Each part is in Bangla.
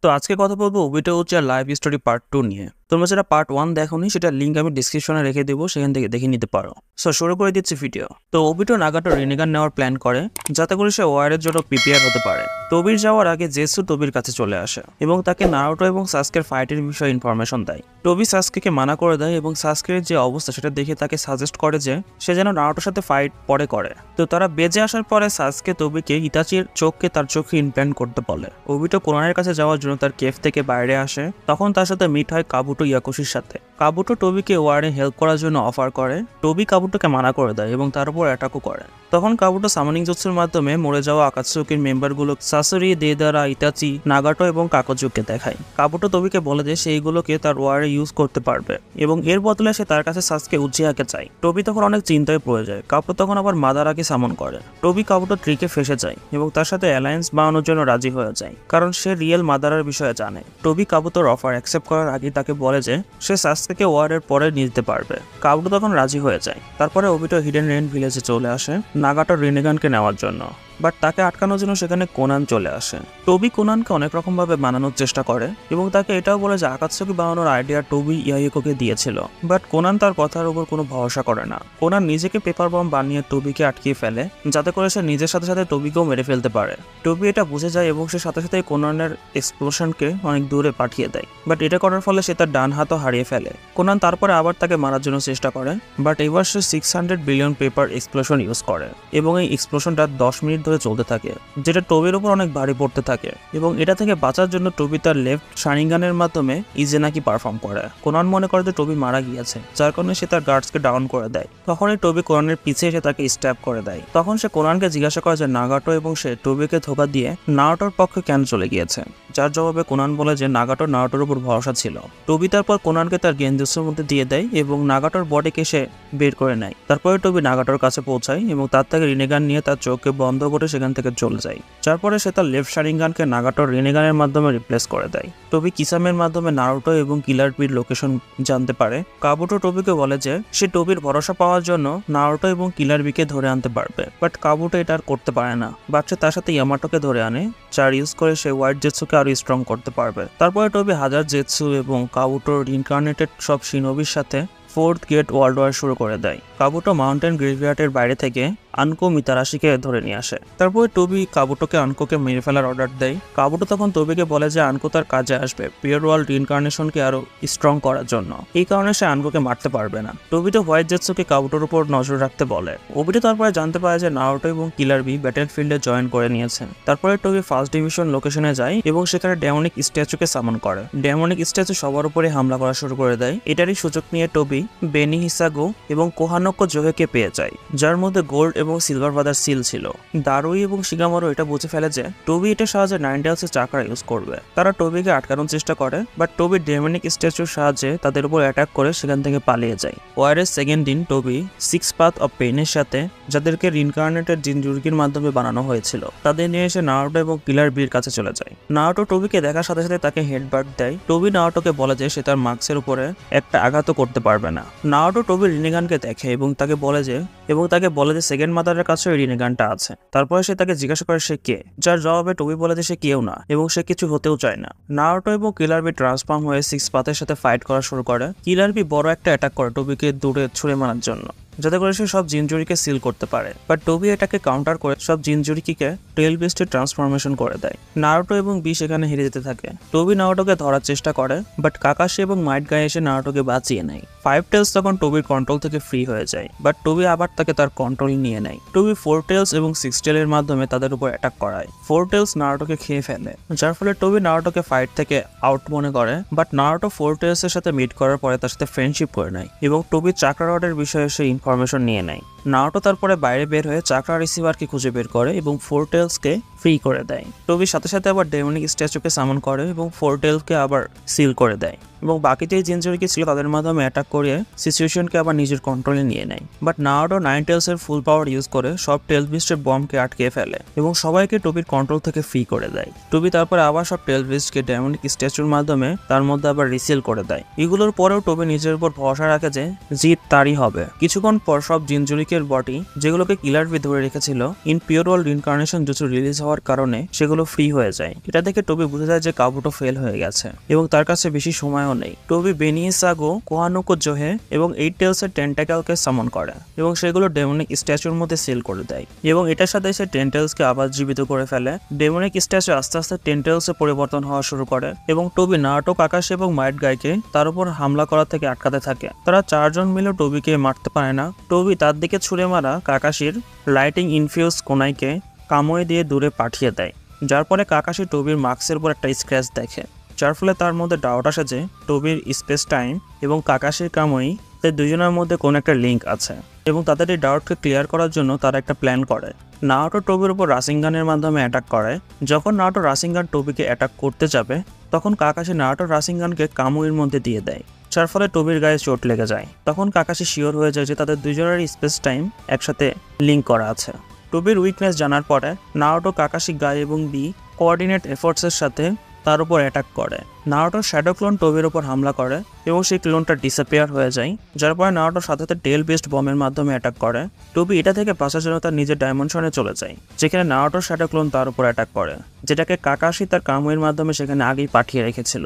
তো আজকে কথা বলবো ওবিটা হচ্ছে লাইভ স্টোরি পার্ট 2 নিয়ে। তোমরা যেটা পার্ট 1 দেখোনি সেটা লিঙ্ক আমি ডিসক্রিপশনে রেখে দেবো, সেখান থেকে দেখে নিতে পারো। সো শুরু করে দিচ্ছি ভিডিও। তো ওবিটো নাগাটো রিনিগান নেওয়ার প্ল্যান করে যাতে করে সে ওয়ারের জন্য প্রিপেয়ার হতে পারে। টোবির যাওয়ার আগে জেসু টোবির কাছে চলে আসে এবং তাকে নারুটো এবং সাসকের ফাইটের বিষয়ে ইনফরমেশন দেয়। টোবি সাসকেকে মানা করে দেয় এবং সাসকের যে অবস্থা সেটা দেখে তাকে সাজেস্ট করে যে সে যেন নারুটোর সাথে ফাইট পরে করে। তো তারা বেজে আসার পরে সাসকে টোবিকে ইতাচির চোখকে তার চোখে ইমপ্ল্যান্ট করতে বলে। ওবিটো কোনানের কাছে যাওয়ার জন্য তার কেফ থেকে বাইরে আসে, তখন তার সাথে মিট হয় কাবুটো ইয়াকুশির সাথে। কাবুটো টোবিকে ওয়ারে হেল্প করার জন্য অফার করে। টোবি কাবুটোকে মানা করে দেয় এবং তার উপর অ্যাটাকও করে। তখন কাবুটো সামানিং জুৎসুর মাধ্যমে মরে যাওয়া আকাতসুকির মেম্বারগুলো সাসুরি, দেদারা, ইতাচি, নাগাটো এবং কাকোজুকে দেখায়। কাবুটো টোবিকে বলে যে সেইগুলোকে তার ওয়ারে ইউজ করতে পারবে এবং এর বদলে সে তার কাছে সাসকে উচিহাকে চায়। টোবি তখন অনেক চিন্তায় পড়ে যায়। কাবুটো তখন আবার মাদারাকে সামন করে। টোবি কাবুটো ট্রিকে ফেসে যায় এবং তার সাথে অ্যালায়েন্স বানানোর জন্য রাজি হয়ে যায়, কারণ সে রিয়েল মাদারার বিষয়ে জানে। টোবি কাবুটোর অফার অ্যাকসেপ্ট করার আগে তাকে বলে যে সে সাসকেকে ওয়ারের পরে নিতে পারবে। কাবুটো তখন রাজি হয়ে যায়। তারপরে ওবিটো হিডেন রেন ভিলেজে চলে আসে নাগাটো রিনিগানকে নেওয়ার জন্য, বাট তাকে আটকানোর জন্য সেখানে কোনান চলে আসে। টোবি কোনানকে অনেক রকম ভাবে বানানোর চেষ্টা করে এবং তাকে এটাও বলে যে আকাতসুকি বানানোর আইডিয়া টোবি ইয়াইকোকে দিয়েছিল, বাট কোনান তার কথার উপর কোনো ভরসা করে না। কোনান নিজেকে পেপার বম বানিয়ে টোবিকে আটকিয়ে ফেলে যাতে করে সে নিজের সাথে সাথে টোবিকেও মেরে ফেলতে পারে। টোবি এটা বুঝে যায় এবং সে সাথে সাথে কোনানের এক্সপ্লোশনকে অনেক দূরে পাঠিয়ে দেয়, বাট এটা করার ফলে সে তার ডান হাতও হারিয়ে ফেলে। কোনান তারপরে আবার তাকে মারার জন্য চেষ্টা করে, বাট এবার সে 600 বিলিয়ন পেপার এক্সপ্লোশন ইউজ করে এবং এই এক্সপ্লোশনটা 10 মিনিট ধরে চলতে থাকে, যেটা টোবির উপর অনেক ভারী পড়তে থাকে। এবং এটা থেকে বাঁচার জন্য টোবি তার লেফট শারিঙ্গানের মাধ্যমে ইজেনাকি পারফর্ম করে। কোনান মনে করে যে টোবি মারা গিয়েছে, যার কারণে সে তার গার্ডসকে ডাউন করে দেয়। তখনই টোবি কোনানের পিছিয়ে এসে তাকে স্ট্যাপ করে দেয়। তখন সে কোনানকে জিজ্ঞাসা করে যে নাগাটো এবং সে টোবিকে ধোকা দিয়ে নারুটোর পক্ষে কেন চলে গিয়েছে, যার জবাবে কোনান বলে যে নাগাটোর নারুটোর উপর ভরসা ছিল। টোবি তারপর কোনানকে তার গেনজুৎসুর মধ্যে দিয়ে দেয় এবং নাগাটোর বডিকে সে বের করে নেয়। তারপরে টোবি নাগাটোর কাছে পৌঁছায় এবং তার থেকে রিনিগান নিয়ে তার চোখকে বন্ধ করে সেখান থেকে চলে যায়। তারপরে সে তার লেফট শারিঙ্গানকে নাগাটোর রিনিগানের মাধ্যমে রিপ্লেস করে দেয়। টোবি কিসামের মাধ্যমে নারুটো এবং কিলার বির লোকেশন জানতে পারে। কাবুটো টোবিকে বলে যে সে টোবির ভরসা পাওয়ার জন্য নারুটো এবং কিলার বিকে ধরে আনতে পারবে, বাট কাবুটো এটা আর করতে পারে না। বাট সে তার সাথে ইয়ামাটোকে ধরে আনে, যার ইউজ করে সে হোয়াইট জেটসুকে আরো স্ট্রং করতে পারবে। তারপরে টোবি হাজার জেটসু এবং কাবুটোর ইনকার্নেটেড সব শিনোবির সাথে ফোর্থ গেট ওয়ার্ল্ড ওয়ার শুরু করে দেয়। কাবুটো মাউন্টেন গ্রেভইয়ার্ডের বাইরে থেকে আনকো মিতারাশিকে ধরে নিয়ে আসে। তারপরে টোবি কাবুটোকে আনকোকে মেরে ফেলার অর্ডার দেয়। কাবুটো তখন টোবিকে বলে যে আনকো তার কাজে আসবে পিওর ওয়ার্ল্ড ইনকার্নেশনকে আরো স্ট্রং করার জন্য, এই কারণে সে আনকোকে মারতে পারবে না। টোবিটো হোয়াইট জেটসুকে কাবুটোর উপর নজর রাখতে বলে। ওবিটো তারপরে জানতে পারে যে নারুটো এবং কিলার বি ব্যাটেল ফিল্ডে জয়েন করে নিয়েছে। তারপরে টোবি ফার্স্ট ডিভিশন লোকেশনে যায় এবং সেখানে ডেমনিক স্ট্যাচুকে সামন করে। ডেমনিক স্ট্যাচু সবার উপরে হামলা করা শুরু করে দেয়। এটারই সুযোগ নিয়ে টোবি বেনি হিসাগো এবং কোহানোকো জোহেকে পেয়ে যায়, যার মধ্যে গোল্ড এবং সিলভার বাদার সিল ছিল। দারুই এবং শিগামারো এটা বুঝে ফেলে যে টোবি এটা সাহায্যে নাইনটেলসের চাকরা ইউজ করবে। তারা টোবিকে আটকানোর চেষ্টা করে, বাট টোবি ডেমনিক স্ট্যাচুর সাহায্যে তাদের উপর অ্যাটাক করে সেখান থেকে পালিয়ে যায়। ওয়ারের সেকেন্ড দিন টোবি 6 পাথ অফ পেইনের সাথে, যাদেরকে রিনকার্নেটেড জিনজুরকির মাধ্যমে বানানো হয়েছিল, তাদের নিয়ে এসে নারুটো এবং কিলার বির কাছে চলে যায়। নারুটো টোবিকে দেখার সাথে সাথে তাকে হেডবাট দেয়। টোবি নারুটোকে বলে যে সে তার মাস্কের উপরে একটা আঘাতও করতে পারবে না। নারুটো টোবি রিনিগানকে দেখে এবং তাকে বলে যে সেকেন্ড মাদারের কাছে রিনিগানটা আছে। তারপরে সে তাকে জিজ্ঞাসা করে সে কে, যার জবাবে টোবি বলে যে সে কেউ না এবং সে কিছু হতেও চায় না। নারুটো এবং কিলার বি ট্রান্সফর্ম হয়ে 6 পাথের সাথে ফাইট করা শুরু করে। কিলার বি বড় একটা অ্যাটাক করে টোবিকে দূরে ছুঁড়ে মারার জন্য, যাতে করে সে সব জিনজুরিকে সিল করতে পারে, বাট টোবি এটাকে কাউন্টার করে সব জিনজুরিকে টেল বিস্টে ট্রান্সফরমেশন করে দেয়। নারুটো এবং বি সেখানে হেরে যেতে থাকে। টোবি নারুটোকে ধরার চেষ্টা করে, বাট কাকাশি এবং মাইট গায়ে এসে নারুটোকে বাঁচিয়ে নেয়। 5 টেলস তখন টোবির কন্ট্রোল থেকে ফ্রি হয়ে যায়, বাট টোবি আবার তাকে তার কন্ট্রোল নিয়ে নেয়। টোবি 4 টেলস এবং 6 টেলের মাধ্যমে তাদের উপর অ্যাটাক করায়। 4 টেলস নারুটোকে খেয়ে ফেলে, যার ফলে টোবি নারুটোকে ফাইট থেকে আউট মনে করে, বাট নারুটো 4 টেলস এর সাথে মিট করার পরে তার সাথে ফ্রেন্ডশিপ করে নেয় এবং টোবির চাকরা রডের বিষয়ে সে ইনফরমেশন নিয়ে নেয়। নারুটো তারপরে বাইরে বের হয়ে চাকরা রিসিভারকে খুঁজে বের করে এবং 4 টেলসকে ফ্রি করে দেয়। টোবির সাথে সাথে আবার ডেমনিক স্ট্যাচুকে সামন করে এবং 4 টেলসকে আবার সিল করে দেয় এবং বাকি যে জিনজুরিকি ছিল তাদের মাধ্যমে অ্যাটাক করে সিচুয়েশনকে আবার নিজের কন্ট্রোলে নিয়ে নেয়। বাট নারুটো 9 টেলসের ফুল পাওয়ার ইউজ করে সব টেল বিস্টের বমকে আটকে ফেলে এবং সবাইকে টোবির কন্ট্রোল থেকে ফ্রি করে দেয়। টোবি তারপরে আবার সব টেল বিস্টকে ডেমনিক স্ট্যাচুর মাধ্যমে তার মধ্যে আবার রিসিল করে দেয়। এগুলোর পরেও টোবি নিজের উপর ভরসা রাখে যে জিত তারই হবে। কিছুক্ষণ পর সব জিনজুরিকের বডি, যেগুলোকে কিলার বি ধরে রেখেছিল, in pure world incarnation Juju release হওয়ার হওয়ার কারণে সেগুলো ফ্রি হয়ে যায়। এটা দেখে টোবি বুঝে যায় যে কাবুটো ফেল হয়ে গেছে এবং তার কাছে বেশি সময়ও নেই। টোবি বেনিসাগো, কোহানুকো জোহে এবং 8 টেলসের টেন্টাকেলকে সামন করে এবং সেগুলো ডেমনিক স্ট্যাচুর মধ্যে সিল করে দেয় এবং এটার সাথে সে টেন্টেলসকে আবার জীবিত করে ফেলে। ডেমনিক স্ট্যাচু আস্তে আস্তে টেন্টেলসে পরিবর্তন হওয়া শুরু করে এবং টোবি নারুটো, কাকাশি এবং মাইট গাইকে তার উপর হামলা করা থেকে আটকাতে থাকে। তারা 4 জন মিলে টোবিকে মারতে পারে না। টোবি তার দিকে ছুড়ে মারা কাকাশির লাইটিং ইনফিউজ কোনাইকে কামড়ে দিয়ে দূরে পাঠিয়ে দেয়, যার পরে কাকাশি টোবির মাস্কের উপর একটা স্ক্র্যাচ দেখে, যার ফলে তার মধ্যে ডাউট আসে যে টোবির স্পেস টাইম এবং কাকাশির কামই তাদের দুজনের মধ্যে কোনো একটা লিঙ্ক আছে এবং তাদের এই ডাউটকে ক্লিয়ার করার জন্য তারা একটা প্ল্যান করে। নারুটো টোবির উপর রাসিংগানের মাধ্যমে অ্যাটাক করে। যখন নারুটো রাসিংগান টোবিকে অ্যাটাক করতে যাবে তখন কাকাশি নারুটোর রাসিংগানকে কামুইর মধ্যে দিয়ে দেয়, যার ফলে টোবির গায়ে চোট লেগে যায়। তখন কাকাশি শিওর হয়ে যায় যে তাদের দুজনের স্পেস টাইম একসাথে লিঙ্ক করা আছে। টোবির উইকনেস জানার পরে নারুটো কাকাশি গায়ে এবং বি কোঅর্ডিনেট এফোর্টসের সাথে তার উপর অ্যাটাক করে। নারুটোর শ্যাডো ক্লোন টোবির উপর হামলা করে এবং সেই ক্লোনটা ডিসঅ্যাপিয়ার হয়ে যায়, যার পরে নারুটোর সাথে টেল বেসড বমের মাধ্যমে অ্যাটাক করে। টোবি এটা থেকে বাঁচার জন্য তার নিজের ডাইমেনশনে চলে যায়, যেখানে নারুটোর শ্যাডো ক্লোন তার উপর অ্যাটাক করে, যেটাকে কাকাশি তার কামুইয়ের মাধ্যমে সেখানে আগেই পাঠিয়ে রেখেছিল।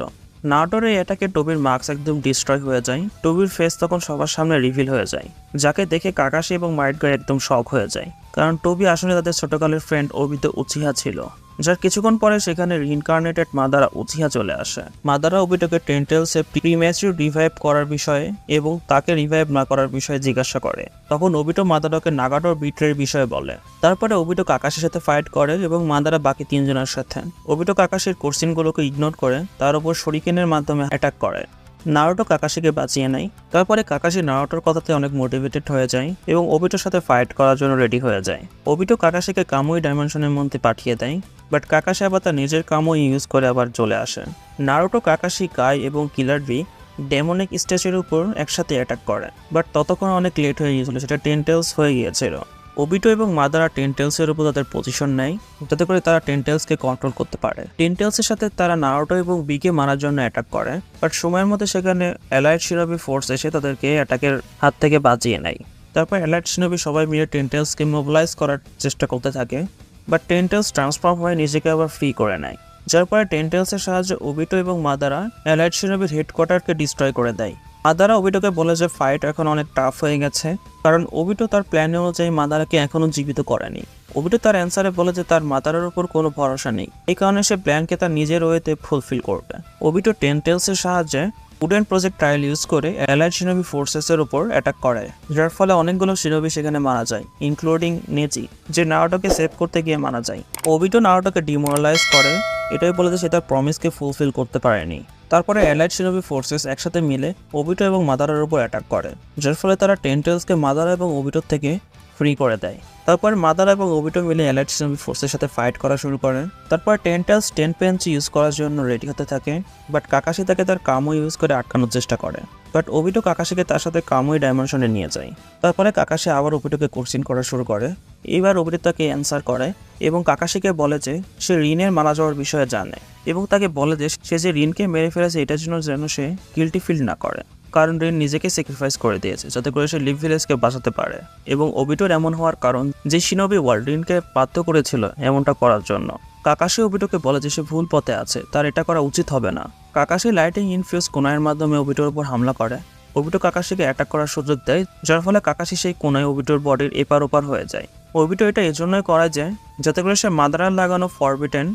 নারুটোর এই অ্যাটাকে টোবির মাস্ক একদম ডিস্ট্রয় হয়ে যায়। টোবির ফেস তখন সবার সামনে রিভিল হয়ে যায়, যাকে দেখে কাকাশি এবং মাইট গাই একদম শক হয়ে যায়, কারণ টোবি আসলে তাদের ছোটকালের ফ্রেন্ড ওবিতো উচিহা ছিল, যার কিছুক্ষণ পরে সেখানে রিইনকার্নেটেড মাদারা উচিহা চলে আসে। মাদারা ওবিটোকে টেন্টেলসে প্রিম্যাচিউর রিভাইভ করার বিষয়ে এবং তাকে রিভাইভ না করার বিষয়ে জিজ্ঞাসা করে। তখন ওবিটো মাদারাকে নাগাটোর বিট্রের বিষয়ে বলে। তারপরে ওবিটো কাকাশির সাথে ফাইট করে এবং মাদারা বাকি 3 জনের সাথে। ওবিটো কাকাশির কোশ্চেনগুলোকে ইগনোর করে তার উপর শরিকেনের মাধ্যমে অ্যাটাক করে। নারুটো কাকাশিকে বাঁচিয়ে নেয়। তারপরে কাকাশি নারুটোর কথাতে অনেক মোটিভেটেড হয়ে যায় এবং ওবিটোর সাথে ফাইট করার জন্য রেডি হয়ে যায়। ওবিটো কাকাশিকে কামুই ডাইমেনশনের মধ্যে পাঠিয়ে দেয়, বাট কাকাশি আবার তার নিজের কামুই ইউজ করে আবার চলে আসে। নারুটো, কাকাশি, কাই এবং কিলার বি ডেমনিক স্ট্যাচুর উপর একসাথে অ্যাটাক করে, বাট ততক্ষণ অনেক লেট হয়ে গিয়েছিল, সেটা 10 টেলস হয়ে গিয়েছিল। ওবিটো এবং মাদারা 10 টেলসের উপর তাদের পজিশন নেয়, যাতে করে তারা 10 টেলসকে কন্ট্রোল করতে পারে। 10 টেলসের সাথে তারা নারুটো এবং বিকে মারার জন্য অ্যাটাক করে, বাট সময়ের মধ্যে সেখানে অ্যালাইড শিনোবি ফোর্স এসে তাদেরকে অ্যাটাকের হাত থেকে বাঁচিয়ে নেয়। তারপর অ্যালাইড শিনোবি সবাই মিলে 10 টেলসকে মোবিলাইজ করার চেষ্টা করতে থাকে, বাট 10 টেলস ট্রান্সফর্ম হয়ে নিজেকে আবার ফ্রি করে নেয়, যার পরে 10 টেলসের সাহায্যে ওবিটো এবং মাদারা অ্যালাইড শিনোবির হেডকোয়ার্টারকে ডিস্ট্রয় করে দেয়। মাদারা ওবিটোকে বলে যে ফাইট এখন অনেক টাফ হয়ে গেছে, কারণ ওবিটো তার প্ল্যান অনুযায়ী মাদারাকে এখনো জীবিত করেনি। ওবিটো তার অ্যান্সারে বলে যে তার মাদারার উপর কোনো ভরসা নেই, এই কারণে সে প্ল্যানকে তার নিজের ওয়েতে ফুলফিল করবে। ওবিটো 10 টেলসের সাহায্যে উডেন প্রজেক্ট ট্রায়াল ইউজ করে অ্যালাইড শিনোবি ফোর্সেসের উপর অ্যাটাক করে, যার ফলে অনেকগুলো শিনোবি সেখানে মারা যায়, ইনক্লুডিং নেজি, যে নারুটোকে সেভ করতে গিয়ে মারা যায়। ওবিটো নারুটোকে ডিমোরালাইজ করে, এটাই বলে যে সে তার প্রমিসকে ফুলফিল করতে পারেনি। তারপরে অ্যালাইড শিনোবি ফোর্সেস একসাথে মিলে ওবিটো এবং মাদারার উপর অ্যাটাক করে, যার ফলে তারা 10 টেলসকে মাদারা এবং ওবিটোর থেকে ফ্রি করে দেয়। তারপর মাদারা এবং ওবিটো মিলে অ্যালাইড শিনোবি ফোর্সের সাথে ফাইট করা শুরু করে। তারপর 10 টেলস 10 পেঞ্চ ইউজ করার জন্য রেডি হতে থাকে, বাট কাকাশি তাকে তার কামো ইউজ করে আটকানোর চেষ্টা করে, বাট ওবিটো কাকাশিকে তার সাথে কামোই ডাইমেনশনে নিয়ে যায়। তারপরে কাকাশি আবার ওবিটোকে কোশ্চেন করা শুরু করে। এবার ওবিটো তাকে অ্যান্সার করে এবং কাকাশিকে বলে যে সে রিনের মারা যাওয়ার বিষয়ে জানে এবং তাকে বলে যে সে যে রিনকে মেরে ফেলেছে এটার জন্য যেন সে গিল্টি ফিল না করে, কারণ রিন নিজেকে স্যাক্রিফাইস করে দিয়েছে যাতে করে সে লিভ ভিলেজকে বাঁচাতে পারে। এবং ওবিটোর এমন হওয়ার কারণ যে শিনোবি ওয়ার্ল্ড রিনকে বাধ্য করেছিল এমনটা করার জন্য। কাকাশি ওবিটোকে বলে যে সে ভুল পথে আছে, তার এটা করা উচিত হবে না। কাকাশি লাইটিং ইনফিউজ কোনাইয়ের মাধ্যমে ওবিটোর উপর হামলা করে। ওবিটো কাকাশিকে অ্যাটাক করার সুযোগ দেয়, যার ফলে কাকাশি সেই কোনায় ওবিটোর বডির এপার ওপার হয়ে যায়। ওবিটো এটা এজন্যই করায় যে যাতে করে সে মাদারার লাগানো ফরবিটেন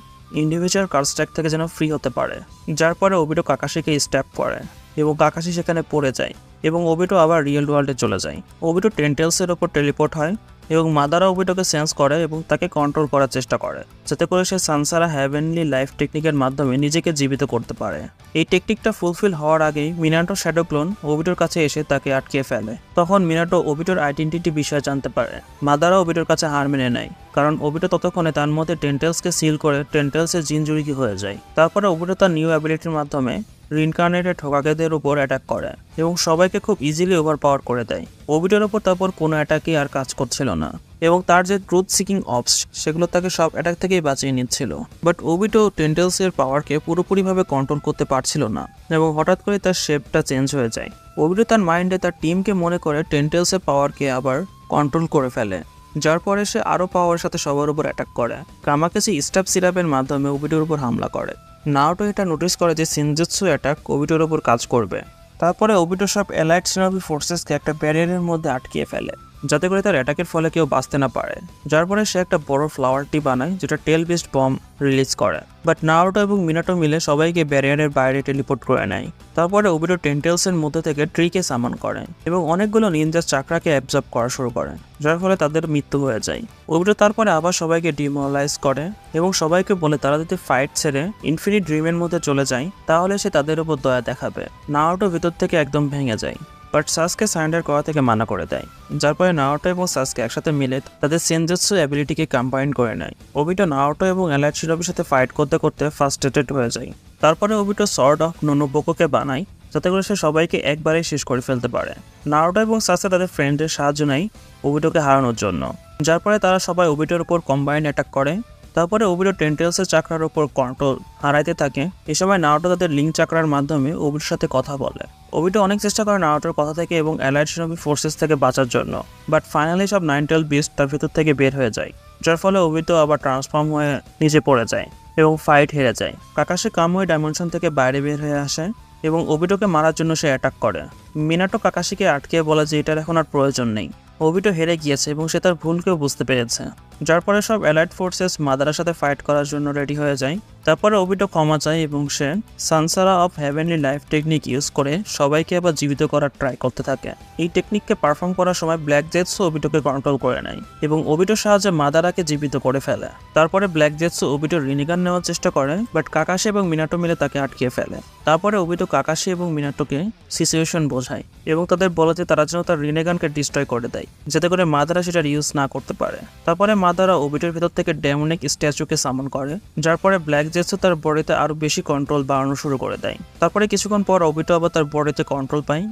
ইন্ডিভিজুয়াল কার্স্ট্যাক থেকে যেন ফ্রি হতে পারে, যার পরে ওবিটো কাকাশিকে স্ট্যাপ করে এবং কাকাশি সেখানে পড়ে যায় এবং ওবিটো আবার রিয়েল ওয়ার্ল্ডে চলে যায়। ওবিটো 10 টেলসের ওপর টেলিপোর্ট হয় এবং মাদারা ওবিটোকে সেন্স করে এবং তাকে কন্ট্রোল করার চেষ্টা করে, যাতে করে সে সানসারা হ্যাভেনলি লাইফ টেকনিকের মাধ্যমে নিজেকে জীবিত করতে পারে। এই টেকনিকটা ফুলফিল হওয়ার আগেই মিনাটো শ্যাডো ক্লোন ওবিটোর কাছে এসে তাকে আটকে ফেলে। তখন মিনাটো ওবিটোর আইডেন্টিটি বিষয়ে জানতে পারে। মাদারা ওবিটোর কাছে হার মেনে নেয়, কারণ ওবিটো ততক্ষণে তার মধ্যে 10 টেলসকে সিল করে 10 টেলসের জিনজুরিকি হয়ে যায়। তারপরে ওবিটো তার নিউ অ্যাবিলিটির মাধ্যমে রিইনকার্নেটেড হোকাগেদের উপর অ্যাটাক করে এবং সবাইকে খুব ইজিলি ওভারপাওয়ার করে দেয়। ওবিটোর উপর তারপর কোনো অ্যাটাকই আর কাজ করছিল না এবং তার যে ট্রুথ সিকিং অপস সেগুলো তাকে সব অ্যাটাক থেকেই বাঁচিয়ে নিচ্ছিল। বাট ওবিটো 10 টেলসের পাওয়ারকে পুরোপুরিভাবে কন্ট্রোল করতে পারছিল না এবং হঠাৎ করে তার শেপটা চেঞ্জ হয়ে যায়। ওবিটো তার মাইন্ডে তার টিমকে মনে করে 10 টেলসের পাওয়ারকে আবার কন্ট্রোল করে ফেলে যার পরে সে আরও পাওয়ার সাথে সবার উপর অ্যাটাক করে। কামাকাজি স্টাফ সিরাপের মাধ্যমে ওবিটোর উপর হামলা করে। নারুটো এটা নোটিস করে যে সিনজুৎসু অ্যাটাক ওবিটোর উপর কাজ করবে। তারপরে ওবিটো সব এলাইট শিনোবি ফোর্সেসকে একটা ব্যারিয়ারের মধ্যে আটকিয়ে ফেলে, যাতে করে তার অ্যাটাকের ফলে কেউ বাঁচতে না পারে। যার পরে সে একটা বড় ফ্লাওয়ার টি বানায় যেটা টেল বেসড বম রিলিজ করে। বাট নারুটো এবং মিনাটো মিলে সবাইকে ব্যারিয়ারের বাইরে টেলিপোর্ট করে নেয়। তারপরে ওবিটো টেন্টেলসের মধ্যে থেকে ট্রিকে সামন করে এবং অনেকগুলো নিনজার চাকরাকে অ্যাবজর্ব করা শুরু করে, যার ফলে তাদের মৃত্যু হয়ে যায়। ওবিটো তারপরে আবার সবাইকে ডিমোরালাইজ করে এবং সবাইকে বলে তারা যদি ফাইট ছেড়ে ইনফিনিট ড্রিমের মধ্যে চলে যায় তাহলে সে তাদের উপর দয়া দেখাবে। নারুটো ভিতর থেকে একদম ভেঙে যায়, বাট সাসকে সারেন্ডার করা থেকে মানা করে দেয়। যার পরে নারুটো এবং সাসকে একসাথে মিলে তাদের সেনজুৎসু অ্যাবিলিটিকে কম্বাইন করে নেয়। ওবিটো নারুটো এবং এলাইট শিনোবির সাথে ফাইট করতে করতে ফার্স্ট্রেটেড হয়ে যায়। তারপরে ওবিটো সর্ড অফ নোনোবোকোকে বানায় যাতে করে সে সবাইকে একবারেই শেষ করে ফেলতে পারে। নারুটো এবং সাসকে তাদের ফ্রেন্ডের সাহায্য নেয় ওবিটোকে হারানোর জন্য। যার পরে তারা সবাই ওবিটোর উপর কম্বাইন অ্যাটাক করে। তারপরে ওবিটো টেন্টেলসের চাকরার উপর কন্ট্রোল হারাইতে থাকে। এ সময় নারুটো তাদের লিঙ্ক চাকরার মাধ্যমে ওবিটোর সাথে কথা বলে। ওবিটো অনেক চেষ্টা করে নারুটোর কথা থেকে এবং অ্যালাইড শিনোবি ফোর্সেস থেকে বাঁচার জন্য, বাট ফাইনালি সব 9 বিস্ট তার ভিতর থেকে বের হয়ে যায়। যার ফলে ওবিটো আবার ট্রান্সফর্ম হয়ে নিচে পড়ে যায় এবং ফাইট হেরে যায়। কাকাশি কামুই ডাইমেনশন থেকে বাইরে বের হয়ে আসে এবং ওবিটোকে মারার জন্য সে অ্যাটাক করে। মিনাটো কাকাশিকে আটকে বলে যে এটার এখন আর প্রয়োজন নেই। ওবিটো হেরে গিয়েছে এবং সে তার ভুলকেও বুঝতে পেরেছে। যার পরে সব অ্যালাইড ফোর্সেস মাদারার সাথে ফাইট করার জন্য রেডি হয়ে যায়। তারপরে ওবিটো ক্ষমা চায় এবং সে samsara of heavenly life technique use করে সবাইকে আবার জীবিত করার ট্রাই করতে থাকে। এই টেকনিককে পারফর্ম করার সময় ব্ল্যাক জেটসু ওবিটোকে কন্ট্রোল করে নেয় এবং ওবিটোর সাহায্যে মাদারাকে জীবিত করে ফেলে। তারপরে ব্ল্যাক জেটসু ওবিটোর রিনিগান নেওয়ার চেষ্টা করে, বাট কাকাশি এবং মিনাটো মিলে তাকে আটকিয়ে ফেলে। তারপরে ওবিটো কাকাশি এবং মিনাটোকে সিচুয়েশন বোঝায় এবং তাদের বলে যে তারা যেন তার রিনেগানকে ডিস্ট্রয় করে দেয় যাতে করে মাদারা সেটার ইউজ না করতে পারে। তারপরে মাদারা ওবিটোর ভেতর থেকে ডেমনিক স্ট্যাচুকে সামন করে, যার পরে ব্ল্যাক জেটসু তার বডিতে আরো বেশি কন্ট্রোল বাড়ানো শুরু করে দেয়। তারপরে কিছুক্ষণ পর ওবিটো আবার তার বডিতে কন্ট্রোল পায়।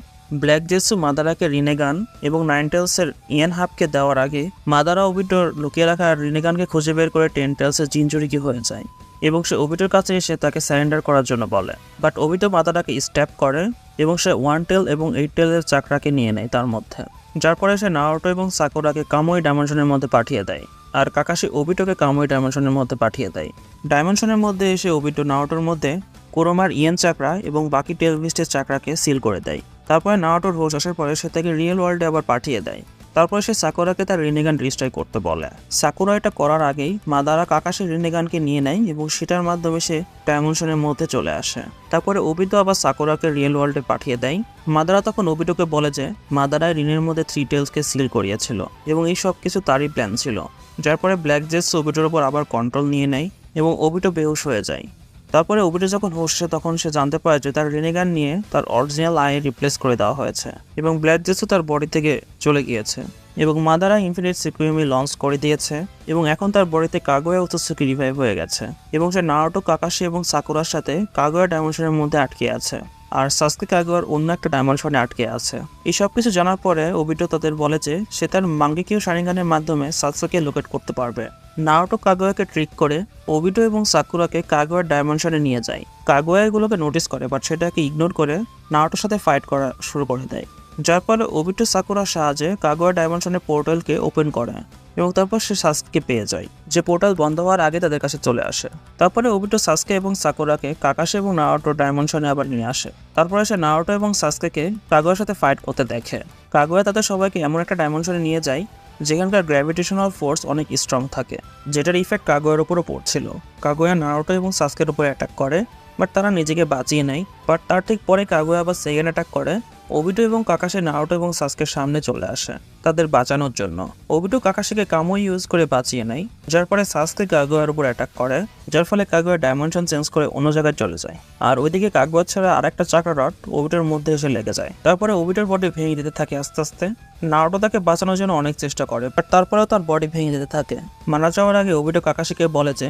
ব্ল্যাক জেটসু মাদারাকে রিনেগান এবং নাইনটেলসের ইয়েন হাবকে দেওয়ার আগে মাদারা ওবিটোর লুকিয়ে রাখা রিনেগানকে খুঁজে বের করে টেনটেলসের জিনজুরি কি হয়ে যায় এবং সে ওবিটোর কাছে এসে তাকে সারেন্ডার করার জন্য বলে। বাট ওবিটো মাদারাকে স্ট্যাপ করে এবং সে 1 টেল এবং 8 টেলের চাকরাকে নিয়ে নেয় তার মধ্যে। যার পরে সে নারুটো এবং সাকুরাকে কামুই ডাইমেনশনের মধ্যে পাঠিয়ে দেয় আর কাকাশি ওবিটোকে কামুই ডাইমেনশনের মধ্যে পাঠিয়ে দেয়। ডাইমেনশনের মধ্যে এসে ওবিটো নারুটোর মধ্যে কোরোমার ইয়েন চাকরা এবং বাকি টেল বিস্টের চাকরাকে সিল করে দেয়। তারপরে নারুটোর হোশ আসার পরে সে তাকে রিয়েল ওয়ার্ল্ডে আবার পাঠিয়ে দেয়। তারপরে সে সাকুরাকে তার রিনেগান ডিস্ট্রয় করতে বলে। সাকুরা এটা করার আগেই মাদারা কাকাশি রিনেগানকে নিয়ে নেয় এবং সেটার মাধ্যমে সে ডাইমেনশনের মধ্যে চলে আসে। তারপরে ওবিটো আবার সাকুরাকে রিয়েল ওয়ার্ল্ডে পাঠিয়ে দেয়। মাদারা তখন ওবিটোকে বলে যে মাদারায় রিনের মধ্যে 3 টেলসকে সিল করিয়েছিল এবং এই সব কিছু তারই প্ল্যান ছিল। যার পরে ব্ল্যাক জেটস ওবিটোর উপর আবার কন্ট্রোল নিয়ে নেয় এবং ওবিটো বেহুশ হয়ে যায়। তারপরে ওবিটো যখন হোসে তখন সে জানতে পারে যে তার রিনেগান নিয়ে তার অরিজিনাল আই রিপ্লেস করে দেওয়া হয়েছে এবং ব্ল্যাক জেটসও তার বডি থেকে চলে গিয়েছে এবং মাদারা ইনফিনিট সিকুইমি লঞ্চ করে দিয়েছে এবং এখন তার বডিতে কাগুয়া উৎসুকি রিভাইভ হয়ে গেছে এবং সে নারুটো কাকাশি এবং সাকুরার সাথে কাগুয়া ডাইমেনশনের মধ্যে আটকে আছে আর সাসকে কাগুয়ার অন্য একটা ডাইমেনশনে আটকে আছে। এই সব কিছু জানার পরে ওবিটো তাদের বলে যে সে তার মাঙ্গেকিও শারিঙ্গানের মাধ্যমে সাসকে লোকেট করতে পারবে। নারুটো কাগুয়াকে ট্রিক করে ওবিটো এবং সাকুরাকে কাগুয়ার ডাইমেনশনে নিয়ে যায়। কাগুয়া এগুলোকে নোটিস করে বাট সেটাকে ইগনোর করে নারুটোর সাথে ফাইট করা শুরু করে দেয়। যার ফলে ওবিটো সাকুরার সাহায্যে কাগুয়া ডাইমেনশনের পোর্টালকে ওপেন করে এবং তারপর সে সাসকে পেয়ে যায় যে পোর্টাল বন্ধ হওয়ার আগে তাদের কাছে চলে আসে। তারপরে ওবিটো সাসকে এবং সাকুরাকে কাকাশি এবং নারুটো ডাইমেনশনে আবার নিয়ে আসে। তারপরে সে নারুটো এবং সাসকেকে কাগুয়ার সাথে ফাইট করতে দেখে। কাগুয়া তাদের সবাইকে এমন একটা ডাইমেনশনে নিয়ে যায় যেখানকার গ্র্যাভিটেশনাল ফোর্স অনেক স্ট্রং থাকে, যেটার ইফেক্ট কাগুয়ার উপরও পড়ছিল। কাগুয়া নারুটো এবং সাসকের উপর অ্যাটাক করে বাট তারা নিজেকে বাঁচিয়ে নেয়। বাট তার ঠিক পরে কাগুয়া আবার সেকেন্ড অ্যাটাক করে। ওবিটো এবং কাকাশি নারুটো এবং সাসকের সামনে চলে আসে তাদের বাঁচানোর জন্য। ওবিটো কাকাশিকে কামুই ইউজ করে বাঁচিয়ে নেয়, যার পরে সাসকে কাগুয়ার উপর অ্যাটাক করে, যার ফলে কাগুয়া ডাইমেনশন চেঞ্জ করে অন্য জায়গায় চলে যায়। আর ওইদিকে কাগুয়া ছাড়া আরেকটা চাকরা রড ওবিটোর মধ্যে এসে লেগে যায়। তারপরে ওবিটোর বডি ভেঙে দিতে থাকে আস্তে আস্তে। নারুটো তাকে বাঁচানোর জন্য অনেক চেষ্টা করে বাট তারপরেও তার বডি ভেঙে যেতে থাকে। মারা যাওয়ার আগে ওবিটো কাকাশিকে বলে যে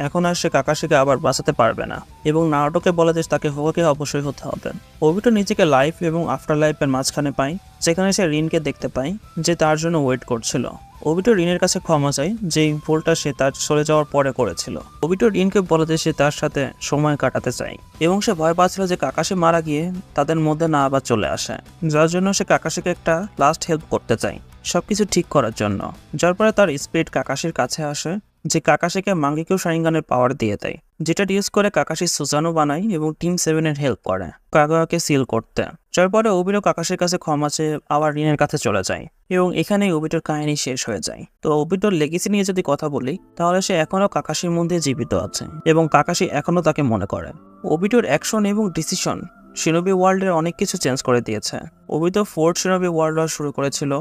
এখন আর সে কাকাশিকে আবার বাঁচাতে পারবে না এবং নারুটোকে বলে যে তাকে হোকে অবশ্যই হতে হবে। ওবিটো নিজেকে লাইফ এবং আফটার লাইফের মাঝখানে পায় যেখানে সে রিনকে দেখতে পায় যে তার জন্য ওয়েট করছিল ওবিটো রিনের কাছে ক্ষমা চায় যে ভুলটা সে তার চলে যাওয়ার পরে করেছিল। ওবিটো রিনকে বলে যে সে তার সাথে সময় কাটাতে চায় এবং সে ভয় পাচ্ছিল যে কাকাশি মারা গিয়ে তাদের মধ্যে না আবার চলে আসে, যার জন্য সে কাকাশিকে একটা লাস্ট হেল্প করতে চায় সবকিছু ঠিক করার জন্য। যার পরে তার স্পিরিট কাকাশির কাছে আসে যে কাকাশিকে মাঙ্গিকেও শারিঙ্গানের পাওয়ার দিয়ে দেয়, যেটা ইউজ করে কাকাশি সুজানো বানায় এবং টিম 7 এর হেল্প করে কাগাওয়াকে সিল করতে। যার পরে ওবিটো কাকাশির কাছে ক্ষমা চেয়ে আবার রিনের কাছে চলে যায় এবং এখানেই ওবিটোর কাহিনী শেষ হয়ে যায়। তো ওবিটোর লেগেসি নিয়ে যদি কথা বলি তাহলে সে এখনো কাকাশির মধ্যে জীবিত আছে এবং কাকাশি এখনো তাকে মনে করে। ওবিটোর অ্যাকশন এবং ডিসিশন শিনোবি ওয়ার্ল্ডের অনেক কিছু চেঞ্জ করে দিয়েছে। Obito 4th shinobi world war শুরু করেছিল,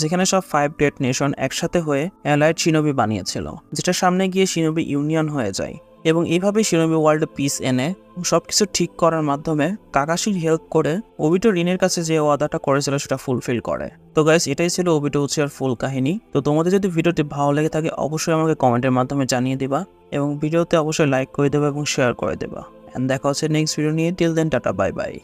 যেখানে সব 5 ডেড নেশন একসাথে হয়ে অ্যালাইড শিনোবি বানিয়েছিল, যেটা সামনে গিয়ে শিনোবি ইউনিয়ন হয়ে যায় এবং এইভাবে শিনোবি ওয়ার্ল্ডে পিস এনে সবকিছু ঠিক করার মাধ্যমে কাকাশির হেল্প করে ওবিটো রিনের কাছে যে ওয়াদাটা করেছিল সেটা ফুলফিল করে। তো গাইস, এটাই ছিল ওবিটো উচিয়ার ফুল কাহিনী। তো তোমাদের যদি ভিডিওটি ভালো লেগে থাকে অবশ্যই আমাকে কমেন্টের মাধ্যমে জানিয়ে দিবা এবং ভিডিওতে অবশ্যই লাইক করে দেবা এবং শেয়ার করে দেবা। এন্ড দেখা হচ্ছে নেক্সট ভিডিও নিয়ে। Till then tata, bye by.